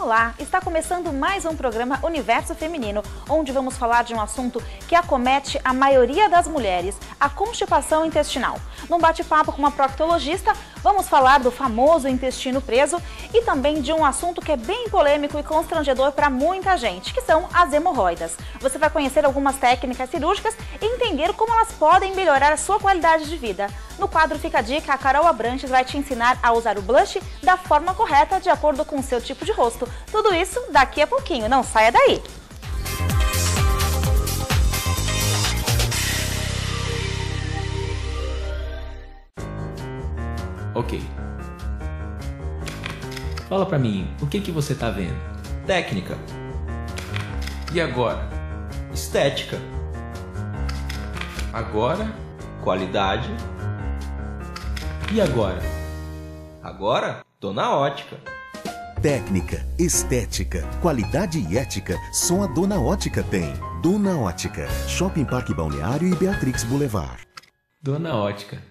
Olá, está começando mais um programa Universo Feminino, onde vamos falar de um assunto que acomete a maioria das mulheres, a constipação intestinal. Num bate-papo com uma proctologista, vamos falar do famoso intestino preso e também de um assunto que é bem polêmico e constrangedor para muita gente, que são as hemorroidas. Você vai conhecer algumas técnicas cirúrgicas e entender como elas podem melhorar a sua qualidade de vida. No quadro Fica a Dica, a Carol Abrantes vai te ensinar a usar o blush da forma correta, de acordo com o seu tipo de rosto. Tudo isso daqui a pouquinho, não saia daí! Ok. Fala pra mim, o que você tá vendo? Técnica. E agora? Estética. Agora? Qualidade. E agora? Agora, tô na ótica. Técnica, estética, qualidade e ética, só a Dona Ótica tem. Dona Ótica, Shopping Parque Balneário e Beatrix Boulevard. Dona Ótica.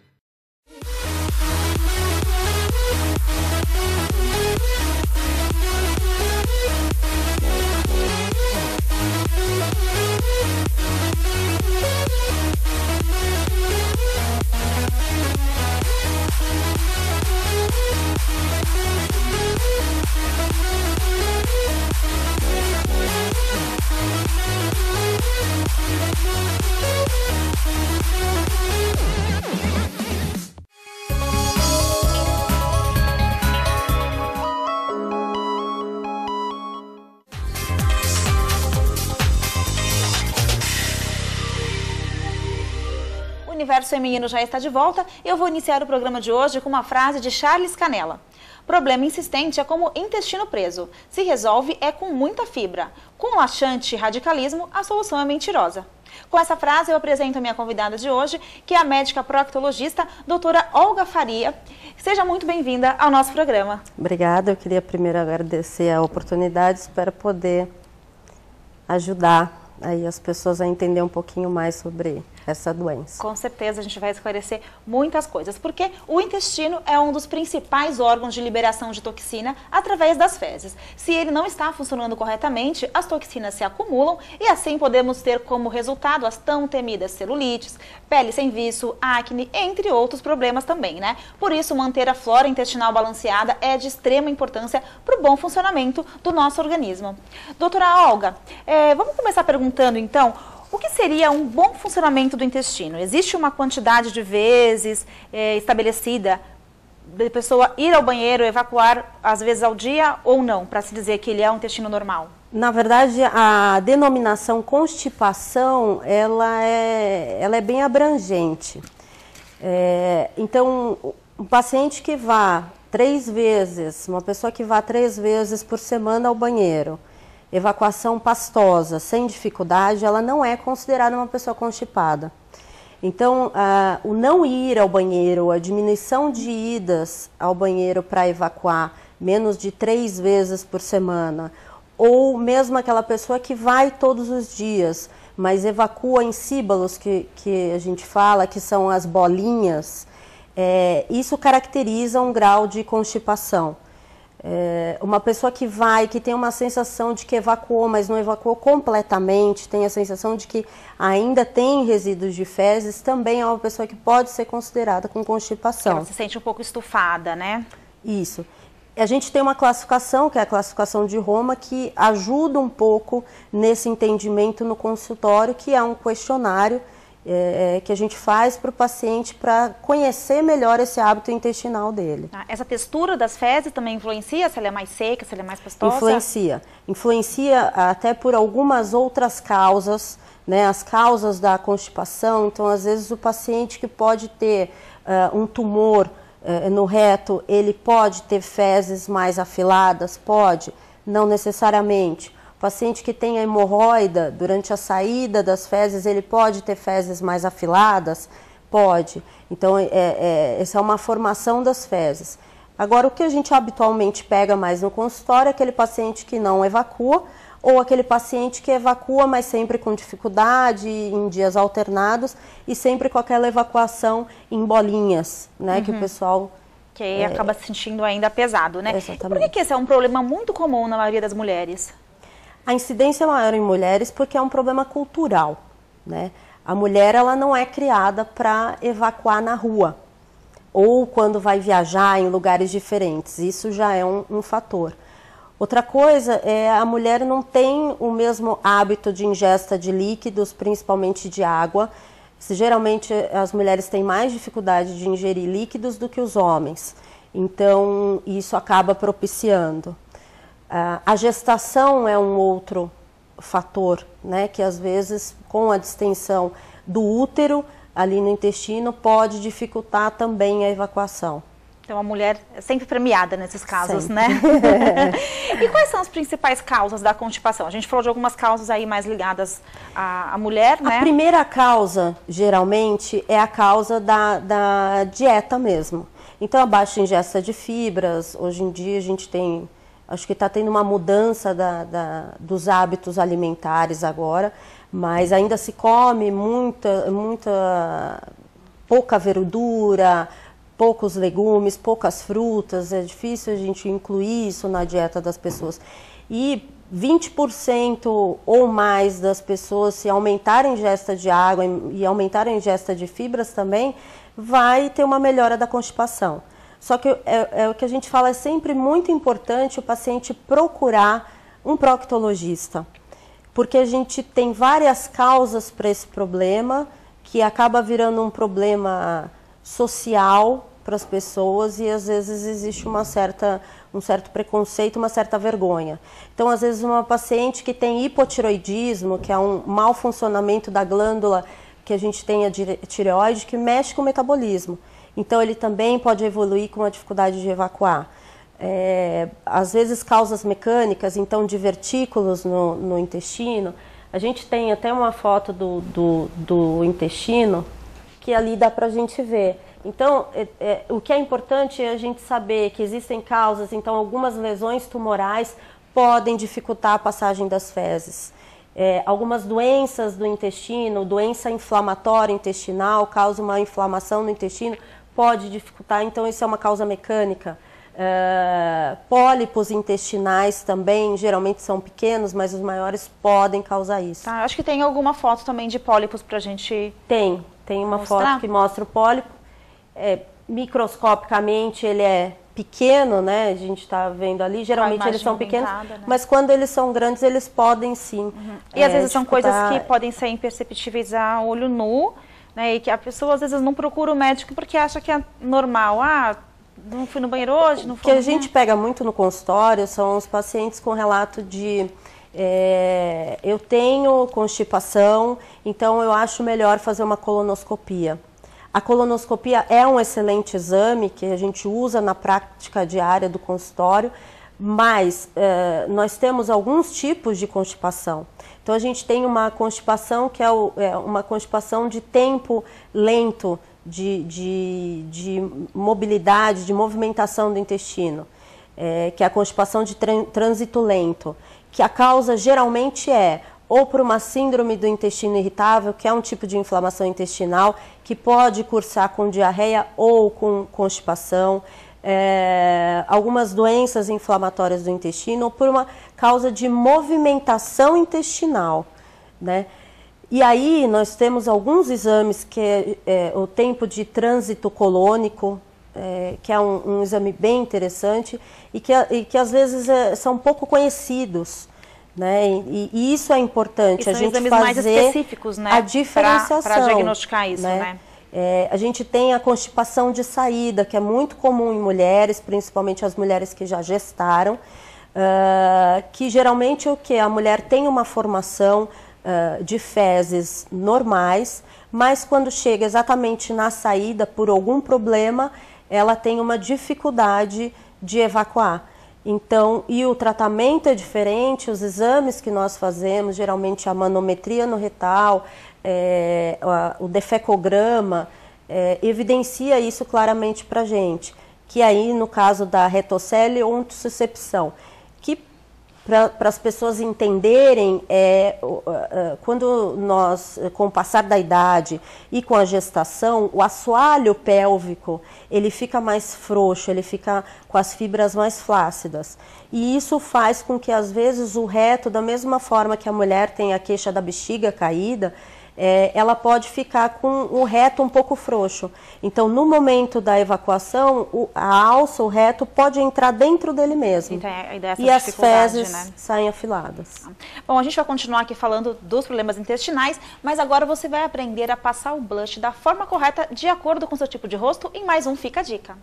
O Universo Feminino já está de volta e eu vou iniciar o programa de hoje com uma frase de Charles Canella. Problema insistente é como intestino preso. Se resolve é com muita fibra. Com laxante e radicalismo, a solução é mentirosa. Com essa frase, eu apresento a minha convidada de hoje, que é a médica proctologista, doutora Olga Faria. Seja muito bem-vinda ao nosso programa. Obrigada. Eu queria primeiro agradecer a oportunidade, espero poder ajudar aí as pessoas a entender um pouquinho mais sobre essa doença. Com certeza a gente vai esclarecer muitas coisas, porque o intestino é um dos principais órgãos de liberação de toxina através das fezes. Se ele não está funcionando corretamente, as toxinas se acumulam e assim podemos ter como resultado as tão temidas celulites, pele sem viço, acne, entre outros problemas também, né? Por isso, manter a flora intestinal balanceada é de extrema importância para o bom funcionamento do nosso organismo. Doutora Olga, vamos começar perguntando então, o que seria um bom funcionamento do intestino? Existe uma quantidade de vezes estabelecida da pessoa ir ao banheiro, evacuar às vezes ao dia ou não, para se dizer que ele é um intestino normal? Na verdade, a denominação constipação, ela é bem abrangente. Então, um paciente que vá 3 vezes, uma pessoa que vá 3 vezes por semana ao banheiro, evacuação pastosa, sem dificuldade, ela não é considerada uma pessoa constipada. Então, o não ir ao banheiro, a diminuição de idas ao banheiro para evacuar menos de 3 vezes por semana, ou mesmo aquela pessoa que vai todos os dias, mas evacua em síbalos, que a gente fala, que são as bolinhas, isso caracteriza um grau de constipação. Uma pessoa que tem uma sensação de que evacuou, mas não evacuou completamente, tem a sensação de que ainda tem resíduos de fezes, também é uma pessoa que pode ser considerada com constipação. Ela se sente um pouco estufada, né? Isso. A gente tem uma classificação, que é a classificação de Roma, que ajuda um pouco nesse entendimento no consultório, que é um questionário que a gente faz para o paciente para conhecer melhor esse hábito intestinal dele. Essa textura das fezes também influencia? Se ela é mais seca, se ela é mais pastosa? Influencia. Influencia até por algumas outras causas, né? As causas da constipação. Então, às vezes, o paciente que pode ter um tumor no reto, ele pode ter fezes mais afiladas? Pode, não necessariamente. O paciente que tem a hemorroida, durante a saída das fezes, ele pode ter fezes mais afiladas? Pode. Então, essa é uma formação das fezes. Agora, o que a gente habitualmente pega mais no consultório é aquele paciente que não evacua, ou aquele paciente que evacua, mas sempre com dificuldade, em dias alternados, e sempre com aquela evacuação em bolinhas, né, que o pessoal Que aí acaba se sentindo ainda pesado, né? Exatamente. Por que esse é um problema muito comum na maioria das mulheres? A incidência é maior em mulheres porque é um problema cultural, né? A mulher, ela não é criada para evacuar na rua ou quando vai viajar em lugares diferentes. Isso já é um fator. Outra coisa é a mulher não tem o mesmo hábito de ingesta de líquidos, principalmente de água. Geralmente as mulheres têm mais dificuldade de ingerir líquidos do que os homens. Então isso acaba propiciando. A gestação é um outro fator, né, que às vezes com a distensão do útero ali no intestino pode dificultar também a evacuação. Então a mulher é sempre premiada nesses casos, Sempre. né? E quais são as principais causas da constipação? A gente falou de algumas causas aí mais ligadas à mulher, né? A primeira causa, geralmente, é a causa da dieta mesmo. Então a baixa ingesta de fibras, hoje em dia a gente tem, acho que está tendo uma mudança dos hábitos alimentares agora, mas ainda se come pouca verdura, poucos legumes, poucas frutas, é difícil a gente incluir isso na dieta das pessoas. E 20% ou mais das pessoas, se aumentarem a ingesta de água e aumentarem a ingesta de fibras também, vai ter uma melhora da constipação. Só que é o que a gente fala, é sempre muito importante o paciente procurar um proctologista, porque a gente tem várias causas para esse problema, que acaba virando um problema social para as pessoas e às vezes existe um certo preconceito, uma certa vergonha. Então, às vezes, uma paciente que tem hipotiroidismo, que é um mau funcionamento da glândula que a gente tem a tireoide, que mexe com o metabolismo. Então, ele também pode evoluir com a dificuldade de evacuar. Às vezes, causas mecânicas, então, divertículos no intestino. A gente tem até uma foto do intestino, que ali dá para a gente ver. Então, o que é importante é a gente saber que existem causas, então algumas lesões tumorais podem dificultar a passagem das fezes. Algumas doenças do intestino, doença inflamatória intestinal, causa uma inflamação no intestino, pode dificultar, então isso é uma causa mecânica. Pólipos intestinais também, geralmente são pequenos, mas os maiores podem causar isso. Tá, acho que tem alguma foto também de pólipos pra gente Tem uma mostrar? foto que mostra o pólipo. Microscopicamente ele é pequeno, né? A gente está vendo ali, geralmente eles são pequenos, né? mas quando eles são grandes, eles podem sim. E às vezes são coisas dificultar. que podem ser imperceptíveis a olho nu, né? E que a pessoa às vezes não procura o médico porque acha que é normal. Não fui no banheiro hoje, não O fui. que a gente pega muito no consultório são os pacientes com relato de eu tenho constipação, então eu acho melhor fazer uma colonoscopia. A colonoscopia é um excelente exame que a gente usa na prática diária do consultório, mas nós temos alguns tipos de constipação. Então a gente tem uma constipação que é uma constipação de tempo lento, de mobilidade, de movimentação do intestino, que é a constipação de trânsito lento, que a causa geralmente é ou por uma síndrome do intestino irritável, que é um tipo de inflamação intestinal, que pode cursar com diarreia ou com constipação, algumas doenças inflamatórias do intestino, ou por uma causa de movimentação intestinal, né? E aí nós temos alguns exames, que é o tempo de trânsito colônico, que é um exame bem interessante, e que às vezes são pouco conhecidos. Né? E isso é importante, a gente exames fazer mais específicos, né? a diferenciação. Para diagnosticar isso, né? A gente tem a constipação de saída, que é muito comum em mulheres, principalmente as mulheres que já gestaram, que geralmente a mulher tem uma formação de fezes normais, mas quando chega exatamente na saída, por algum problema, ela tem uma dificuldade de evacuar. Então, e o tratamento é diferente, os exames que nós fazemos, geralmente a manometria no retal, o defecograma, evidencia isso claramente para a gente. Que aí, no caso da retocele ou intussuscepção, que para as pessoas entenderem, quando nós, com o passar da idade e com a gestação, o assoalho pélvico, ele fica mais frouxo, ele fica com as fibras mais flácidas. E isso faz com que, às vezes, o reto, da mesma forma que a mulher tem a queixa da bexiga caída, ela pode ficar com o reto um pouco frouxo. Então, no momento da evacuação, a alça, o reto, pode entrar dentro dele mesmo. Então, a ideia é e as fezes, né, saem afiladas. Bom, a gente vai continuar aqui falando dos problemas intestinais, mas agora você vai aprender a passar o blush da forma correta, de acordo com o seu tipo de rosto, em mais um Fica a Dica.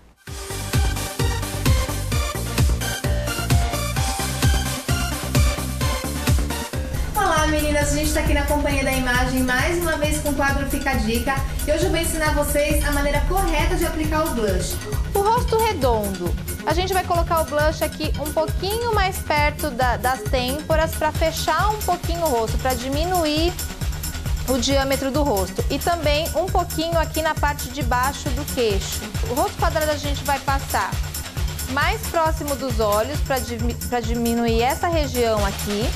Olá meninas, a gente está aqui na Companhia da Imagem mais uma vez com o quadro Fica a Dica e hoje eu vou ensinar vocês a maneira correta de aplicar o blush. O rosto redondo, a gente vai colocar o blush aqui um pouquinho mais perto das têmporas para fechar um pouquinho o rosto, para diminuir o diâmetro do rosto e também um pouquinho aqui na parte de baixo do queixo. O rosto quadrado a gente vai passar mais próximo dos olhos para diminuir essa região aqui.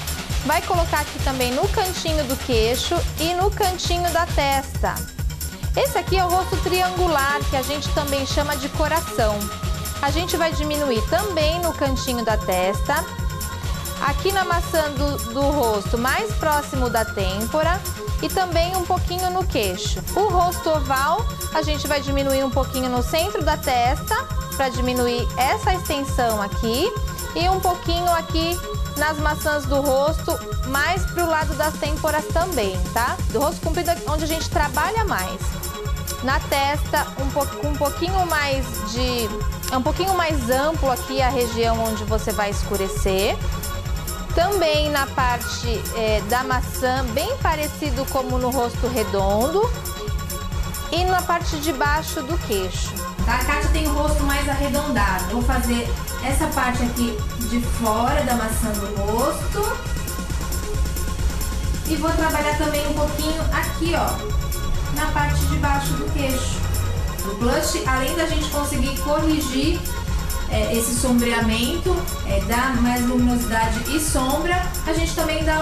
Vai colocar aqui também no cantinho do queixo e no cantinho da testa. Esse aqui é o rosto triangular, que a gente também chama de coração. A gente vai diminuir também no cantinho da testa, aqui na maçã do rosto, mais próximo da têmpora e também um pouquinho no queixo. O rosto oval, a gente vai diminuir um pouquinho no centro da testa, para diminuir essa extensão aqui e um pouquinho aqui nas maçãs do rosto, mais pro lado das têmporas também, tá? Do rosto comprido, onde a gente trabalha mais. Na testa, um pouquinho mais é um pouquinho mais amplo aqui a região onde você vai escurecer. Também na parte da maçã, bem parecido como no rosto redondo. E na parte de baixo do queixo. A Kátia tem o rosto mais arredondado. Vou fazer essa parte aqui de fora da maçã do rosto. E vou trabalhar também um pouquinho aqui, ó, na parte de baixo do queixo. O blush, além da gente conseguir corrigir esse sombreamento, dar mais luminosidade e sombra, a gente também dá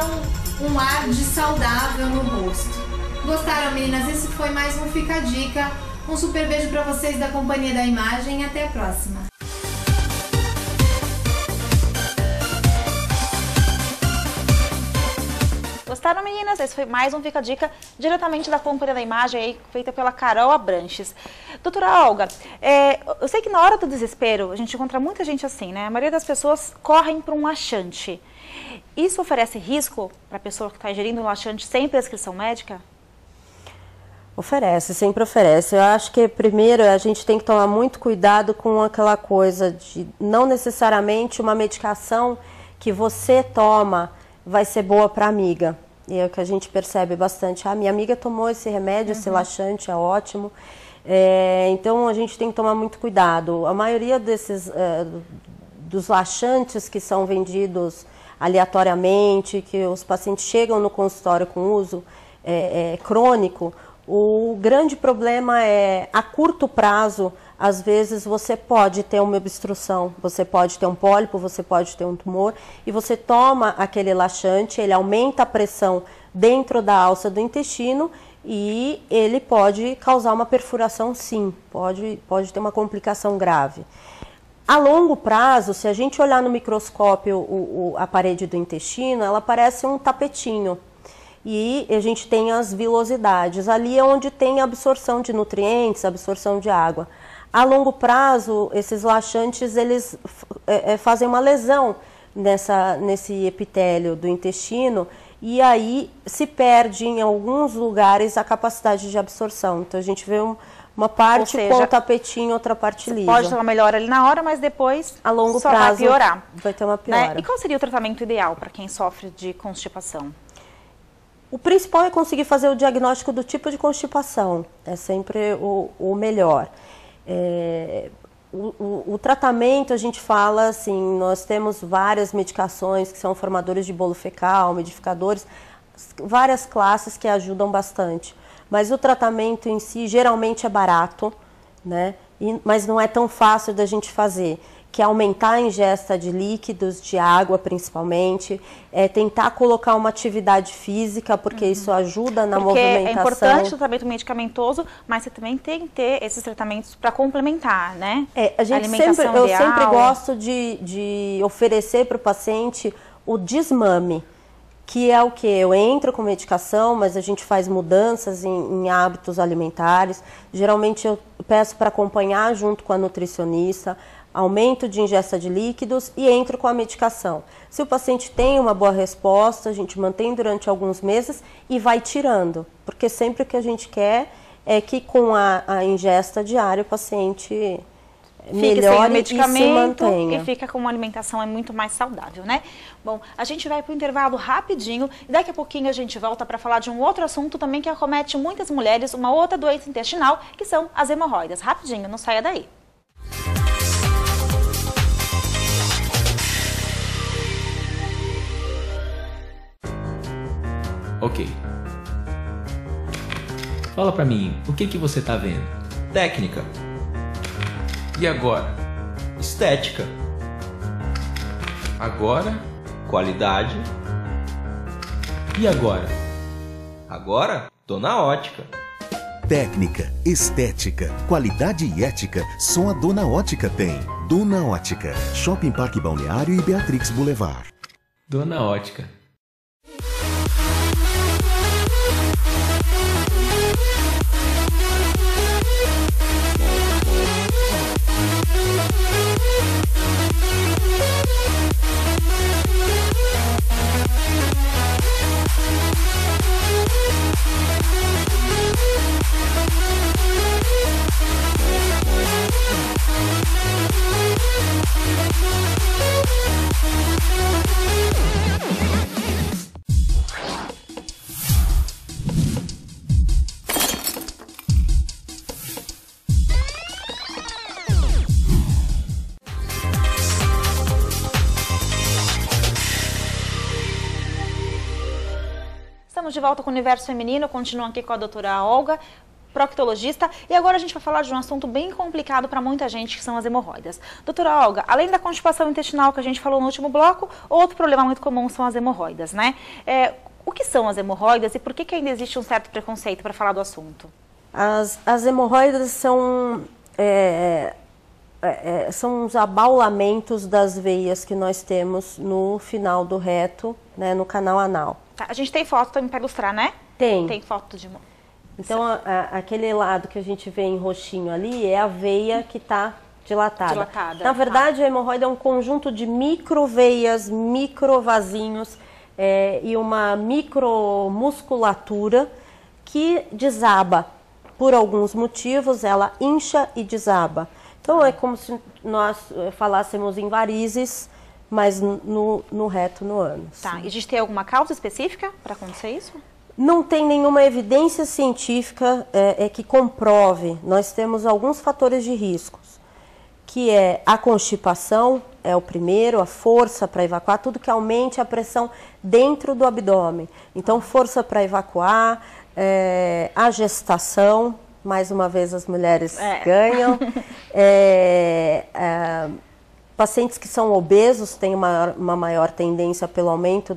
um ar de saudável no rosto. Gostaram, meninas? Esse foi mais um Fica a Dica. Um super beijo pra vocês da Companhia da Imagem e até a próxima. Gostaram, meninas? Esse foi mais um Fica a Dica, diretamente da Companhia da Imagem, aí, feita pela Carol Abranches. Doutora Olga, eu sei que na hora do desespero, a gente encontra muita gente assim, né? A maioria das pessoas correm para um laxante. Isso oferece risco para a pessoa que está ingerindo um laxante sem prescrição médica? Oferece, sempre oferece. Eu acho que primeiro a gente tem que tomar muito cuidado com aquela coisa de não necessariamente uma medicação que você toma vai ser boa para a amiga. E é o que a gente percebe bastante. A minha amiga tomou esse remédio, esse laxante, é ótimo. Então a gente tem que tomar muito cuidado. A maioria dos laxantes que são vendidos aleatoriamente, que os pacientes chegam no consultório com uso crônico, o grande problema é, a curto prazo, às vezes você pode ter uma obstrução, você pode ter um pólipo, você pode ter um tumor, e você toma aquele laxante, ele aumenta a pressão dentro da alça do intestino e ele pode causar uma perfuração, sim, pode ter uma complicação grave. A longo prazo, se a gente olhar no microscópio a parede do intestino, ela parece um tapetinho. E a gente tem as vilosidades, ali é onde tem a absorção de nutrientes, absorção de água. A longo prazo, esses laxantes, eles fazem uma lesão nesse epitélio do intestino e aí se perde em alguns lugares a capacidade de absorção. Então a gente vê uma parte com o tapetinho, outra parte lisa. Pode ter uma melhora ali na hora, mas depois a longo só prazo vai piorar. Vai ter uma piora. Né? E qual seria o tratamento ideal para quem sofre de constipação? O principal é conseguir fazer o diagnóstico do tipo de constipação, é sempre o melhor. O tratamento, a gente fala assim, nós temos várias medicações que são formadores de bolo fecal, umidificadores, várias classes que ajudam bastante. Mas o tratamento em si geralmente é barato, né? Mas não é tão fácil da gente fazer. que é aumentar a ingesta de líquidos, de água principalmente, tentar colocar uma atividade física, porque isso ajuda na movimentação. É importante o tratamento medicamentoso, mas você também tem que ter esses tratamentos para complementar, né? Eu sempre gosto de oferecer para o paciente o desmame, que é o que? Eu entro com medicação, mas a gente faz mudanças em hábitos alimentares. Geralmente eu peço para acompanhar junto com a nutricionista, aumento de ingesta de líquidos e entro com a medicação. Se o paciente tem uma boa resposta, a gente mantém durante alguns meses e vai tirando, porque sempre o que a gente quer é que com a ingesta diária o paciente melhore e se mantenha. E fica com uma alimentação muito mais saudável, né? Bom, a gente vai para o intervalo rapidinho e daqui a pouquinho a gente volta para falar de um outro assunto também que acomete muitas mulheres, uma outra doença intestinal, que são as hemorroidas. Rapidinho, não saia daí. Ok. Fala pra mim, o que você tá vendo? Técnica. E agora? Estética. Agora? Qualidade. E agora? Agora, tô na ótica. Técnica, estética, qualidade e ética, só a Dona Ótica tem. Dona Ótica, Shopping Parque Balneário e Beatrix Boulevard. Dona Ótica. Estamos de volta com o Universo Feminino, continuo aqui com a doutora Olga, proctologista, e agora a gente vai falar de um assunto bem complicado para muita gente, que são as hemorroidas. Doutora Olga, além da constipação intestinal que a gente falou no último bloco, outro problema muito comum são as hemorroidas, né? O que são as hemorroidas e por que ainda existe um certo preconceito para falar do assunto? As hemorroidas são os abaulamentos das veias que nós temos no final do reto, né, no canal anal. Tá, a gente tem foto também para ilustrar, né? Tem foto de... Então, aquele lado que a gente vê em roxinho ali é a veia que está dilatada. Na verdade, a hemorroida é um conjunto de microveias, microvasinhos e uma micromusculatura que desaba. Por alguns motivos, ela incha e desaba. Então, é como se nós falássemos em varizes, mas no reto, no ânus. Tá, e existe alguma causa específica para acontecer isso? Não tem nenhuma evidência científica que comprove. Nós temos alguns fatores de riscos, que é a constipação, é o primeiro, a força para evacuar, tudo que aumente a pressão dentro do abdômen. Então, força para evacuar, a gestação, mais uma vez as mulheres ganham, pacientes que são obesos têm uma maior tendência pelo aumento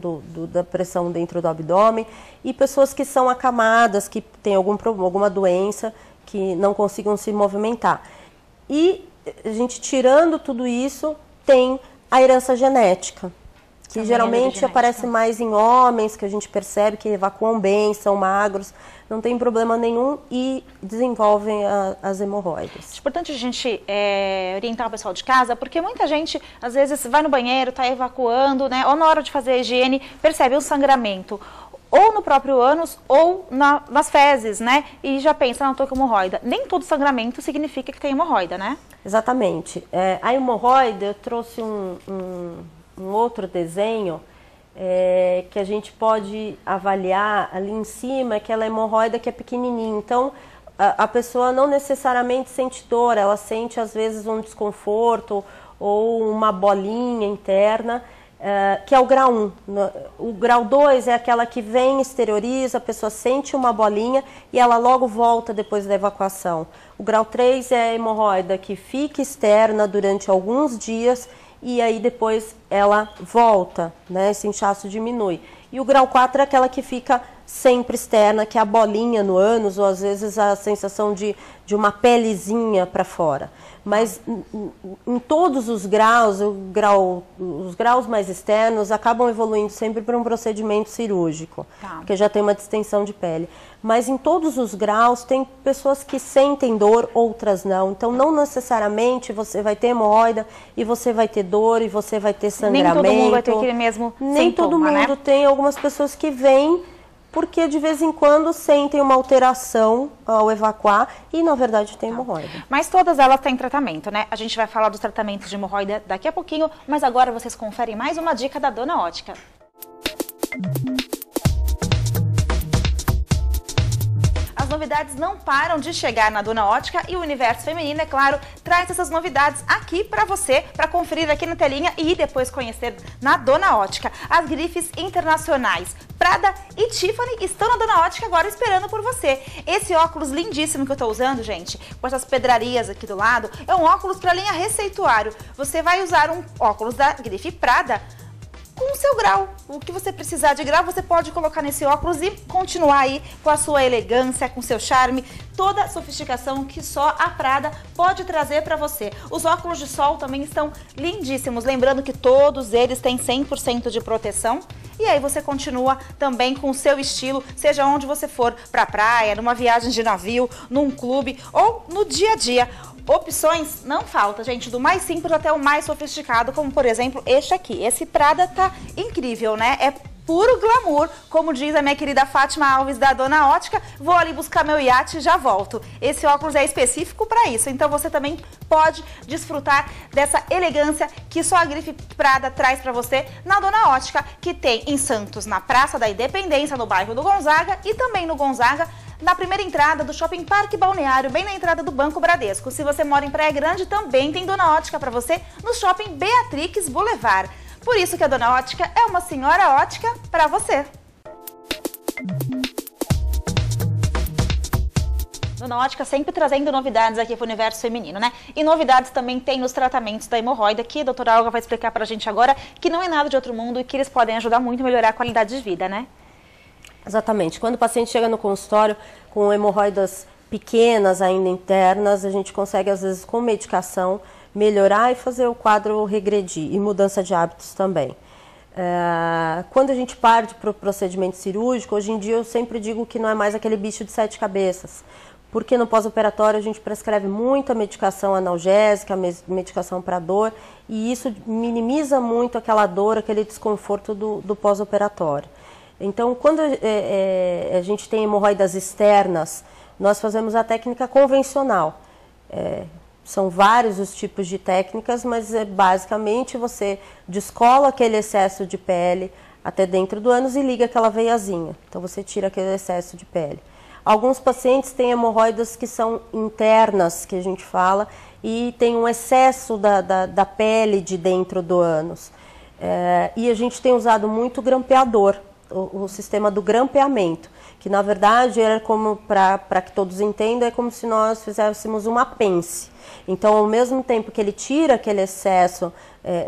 da pressão dentro do abdômen e pessoas que são acamadas, que têm alguma doença, que não consigam se movimentar. E a gente tirando tudo isso, tem a herança genética, que geralmente aparece mais em homens, que a gente percebe que evacuam bem, são magros, não tem problema nenhum e desenvolvem as hemorroidas. É importante a gente orientar o pessoal de casa, porque muita gente, às vezes, vai no banheiro, está evacuando, né? Ou na hora de fazer a higiene, percebe um sangramento, ou no próprio ânus, ou nas fezes, né? E já pensa, não, estou com hemorroida. Nem todo sangramento significa que tem hemorroida, né? Exatamente. A hemorroida, eu trouxe um outro desenho que a gente pode avaliar ali em cima, aquela hemorroida que é pequenininha. Então, a pessoa não necessariamente sente dor, ela sente às vezes um desconforto ou uma bolinha interna que é o grau 1. O grau 2 é aquela que vem, exterioriza, a pessoa sente uma bolinha e ela logo volta depois da evacuação. O grau 3 é a hemorroida que fica externa durante alguns dias e aí depois ela volta, né? Esse inchaço diminui. E o grau 4 é aquela que fica sempre externa, que é a bolinha no ânus, ou às vezes a sensação de uma pelezinha para fora. Mas em todos os graus, os graus mais externos acabam evoluindo sempre para um procedimento cirúrgico, porque já tem uma distensão de pele. Mas em todos os graus tem pessoas que sentem dor, outras não. Então não necessariamente você vai ter hemorroida e você vai ter dor e você vai ter sangramento. Nem todo mundo vai ter aquele mesmo sintoma, nem todo mundo, né? Tem algumas pessoas que vêm porque de vez em quando sentem uma alteração ao evacuar e na verdade tem hemorroida. Mas todas elas têm tratamento, né? A gente vai falar dos tratamentos de hemorroida daqui a pouquinho, mas agora vocês conferem mais uma dica da Dona Ótica. As novidades não param de chegar na Dona Ótica e o Universo Feminino, é claro, traz essas novidades aqui para você, para conferir aqui na telinha e depois conhecer na Dona Ótica. As grifes internacionais Prada e Tiffany estão na Dona Ótica agora esperando por você. Esse óculos lindíssimo que eu estou usando, gente, com essas pedrarias aqui do lado, é um óculos para linha receituário. Você vai usar um óculos da grife Prada com o seu grau. O que você precisar de grau, você pode colocar nesse óculos e continuar aí com a sua elegância, com o seu charme, toda a sofisticação que só a Prada pode trazer para você. Os óculos de sol também estão lindíssimos, lembrando que todos eles têm 100% de proteção. E aí você continua também com o seu estilo, seja onde você for, pra praia, numa viagem de navio, num clube ou no dia a dia. Opções não falta, gente, do mais simples até o mais sofisticado, como por exemplo este aqui. Esse Prada tá incrível, né? É puro glamour, como diz a minha querida Fátima Alves da Dona Ótica. Vou ali buscar meu iate e já volto. Esse óculos é específico para isso, então você também pode desfrutar dessa elegância que só a grife Prada traz para você na Dona Ótica, que tem em Santos, na Praça da Independência, no bairro do Gonzaga, e também no Gonzaga, na primeira entrada do Shopping Parque Balneário, bem na entrada do Banco Bradesco. Se você mora em Praia Grande, também tem Dona Ótica para você no Shopping Beatrix Boulevard. Por isso que a Dona Ótica é uma senhora ótica para você. Dona Ótica sempre trazendo novidades aqui para o Universo Feminino, né? E novidades também tem nos tratamentos da hemorroida, que a doutora Olga vai explicar para a gente agora, que não é nada de outro mundo e que eles podem ajudar muito a melhorar a qualidade de vida, né? Exatamente. Quando o paciente chega no consultório com hemorroidas pequenas, ainda internas, a gente consegue, às vezes, com medicação, melhorar e fazer o quadro regredir, e mudança de hábitos também. Quando a gente parte para o procedimento cirúrgico, hoje em dia eu sempre digo que não é mais aquele bicho de 7 cabeças, porque no pós-operatório a gente prescreve muita medicação analgésica, medicação para dor, e isso minimiza muito aquela dor, aquele desconforto do pós-operatório. Então, quando a gente tem hemorroidas externas, nós fazemos a técnica convencional. São vários os tipos de técnicas, mas basicamente você descola aquele excesso de pele até dentro do ânus e liga aquela veiazinha. Então você tira aquele excesso de pele. Alguns pacientes têm hemorroidas que são internas, que a gente fala, e tem um excesso da pele de dentro do ânus. E a gente tem usado muito grampeador, o sistema do grampeamento, que na verdade era como, para que todos entendam, é como se nós fizéssemos uma pence. Então, ao mesmo tempo que ele tira aquele excesso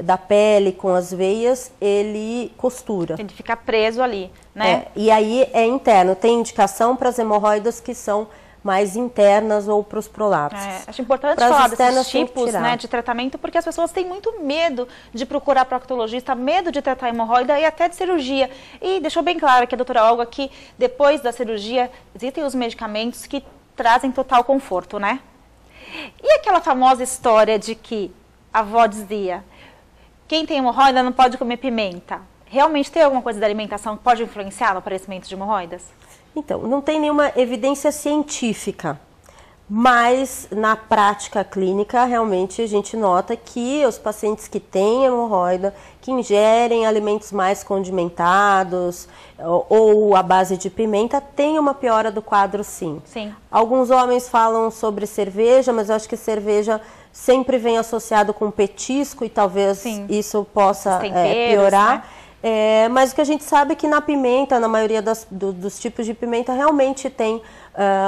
da pele com as veias, ele costura. Ele fica preso ali, né? E aí é interno. Tem indicação para as hemorroidas que são mais internas ou para os prolapsos. Acho importante falar desses tipos, né, de tratamento, porque as pessoas têm muito medo de procurar proctologista, medo de tratar hemorroida e até de cirurgia. E deixou bem claro que a doutora Olga que depois da cirurgia existem os medicamentos que trazem total conforto, né? E aquela famosa história de que a avó dizia, quem tem hemorroida não pode comer pimenta. Realmente tem alguma coisa da alimentação que pode influenciar no aparecimento de hemorroidas? Então, não tem nenhuma evidência científica, mas na prática clínica realmente a gente nota que os pacientes que têm hemorroida, que ingerem alimentos mais condimentados ou à base de pimenta, têm uma piora do quadro sim. Sim. Alguns homens falam sobre cerveja, mas eu acho que cerveja sempre vem associado com petisco e talvez Sim. isso possa temperos, piorar. né? Mas o que a gente sabe é que na pimenta, na maioria dos tipos de pimenta, realmente tem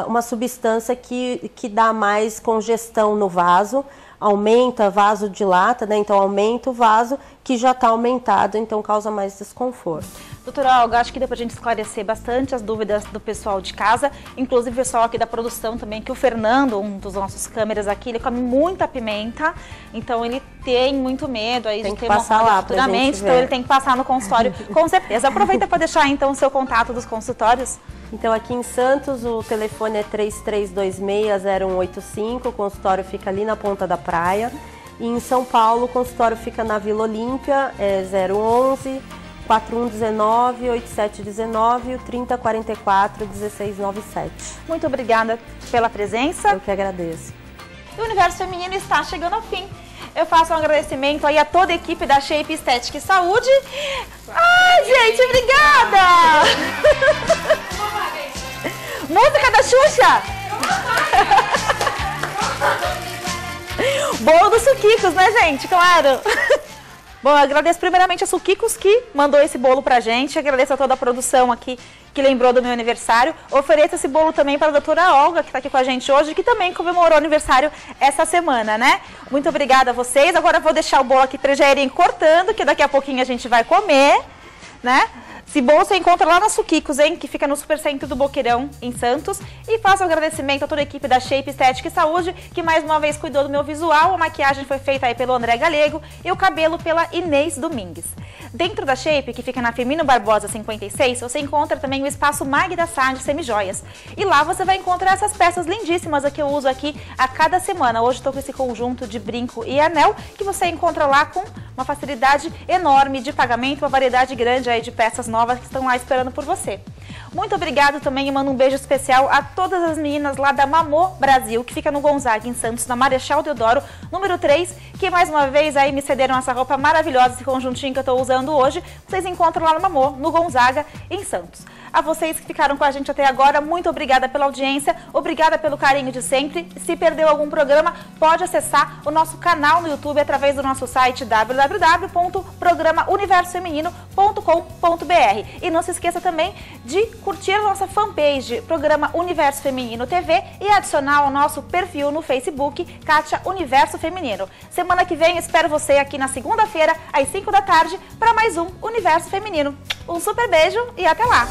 uma substância que dá mais congestão no vaso, aumenta, vasodilata, né? Então aumenta o vaso que já está aumentado, então causa mais desconforto. Doutora Olga, acho que deu pra gente esclarecer bastante as dúvidas do pessoal de casa, inclusive o pessoal aqui da produção também, que o Fernando, um dos nossos câmeras aqui, ele come muita pimenta, então ele tem muito medo aí de ter hemorroida futuramente, então ele tem que passar no consultório, com certeza. Aproveita para deixar então o seu contato dos consultórios. Então aqui em Santos o telefone é 3326-0185, o consultório fica ali na ponta da praia. E em São Paulo o consultório fica na Vila Olímpia, 011 4119-8719 e o 3044-1697. Muito obrigada pela presença. Eu que agradeço. E o Universo Feminino está chegando ao fim. Eu faço um agradecimento aí a toda a equipe da Shape Estética e Saúde. Ai, gente, obrigada! Música da Xuxa! Bolo dos Suquicos, né, gente? Claro! Bom, eu agradeço primeiramente a Suquicos que mandou esse bolo pra gente. Agradeço a toda a produção aqui que lembrou do meu aniversário. Ofereço esse bolo também para a doutora Olga, que está aqui com a gente hoje, que também comemorou o aniversário essa semana, né? Muito obrigada a vocês. Agora eu vou deixar o bolo aqui para já irem cortando, que daqui a pouquinho a gente vai comer, né? Esse bolo você encontra lá na Suquicos, hein? Que fica no Supercentro do Boqueirão, em Santos. E faço um agradecimento a toda a equipe da Shape Estética e Saúde, que mais uma vez cuidou do meu visual. A maquiagem foi feita aí pelo André Galego e o cabelo pela Inês Domingues. Dentro da Shape, que fica na Firmino Barbosa 56, você encontra também o espaço Magda Sá de Semijoias. E lá você vai encontrar essas peças lindíssimas que eu uso aqui a cada semana. Hoje estou com esse conjunto de brinco e anel, que você encontra lá com uma facilidade enorme de pagamento, uma variedade grande aí de peças novas que estão lá esperando por você. Muito obrigado também e mando um beijo especial a todas as meninas lá da Mamô Brasil, que fica no Gonzaga, em Santos, na Marechal Deodoro, número 3, que mais uma vez aí me cederam essa roupa maravilhosa, esse conjuntinho que eu estou usando hoje. Vocês encontram lá no Mamô, no Gonzaga, em Santos. A vocês que ficaram com a gente até agora, muito obrigada pela audiência, obrigada pelo carinho de sempre. Se perdeu algum programa, pode acessar o nosso canal no YouTube através do nosso site www.programauniversofeminino.com.br. E não se esqueça também de curtir a nossa fanpage, Programa Universo Feminino TV, e adicionar ao nosso perfil no Facebook, Kátia Universo Feminino. Semana que vem espero você aqui na segunda-feira, às 5 da tarde, para mais um Universo Feminino. Um super beijo e até lá!